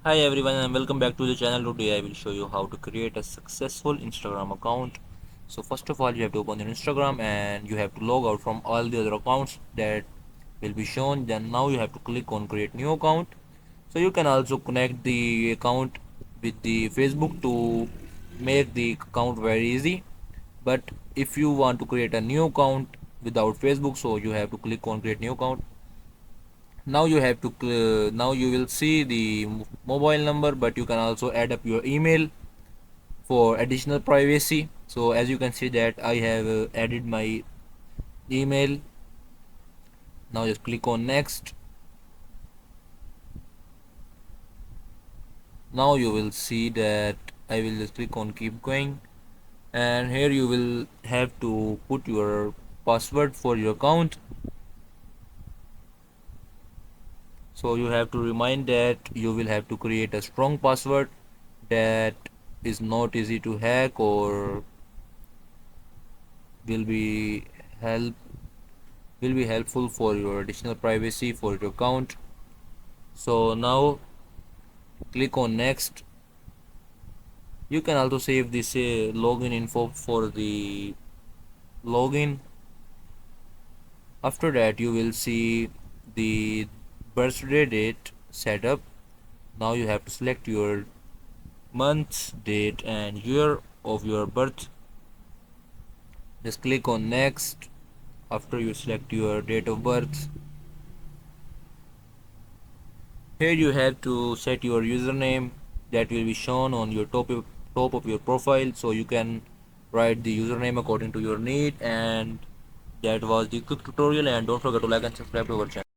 Hi everyone and welcome back to the channel. Today I will show you how to create a successful Instagram account. So first of all you have to open your Instagram and you have to log out from all the other accounts that will be shown. Then now you have to click on create new account. So you can also connect the account with the Facebook to make the account very easy. But if you want to create a new account without Facebook, so you have to click on create new account. Now you have to now you will see the mobile number, but you can also add up your email for additional privacy. So as you can see that I have added my email. Now just click on next. Now you will see that I will just click on keep going, and here you will have to put your password for your account. So you have to remind that you will have to create a strong password that is not easy to hack or will be help will be helpful for your additional privacy for your account. So now click on next. You can also save this login info for the login. After that you will see the birthday date setup. Now you have to select your month, date and year of your birth. Just click on next. After you select your date of birth, here you have to set your username that will be shown on your top of your profile, so you can write the username according to your need. And that was the quick tutorial, and don't forget to like and subscribe to our channel.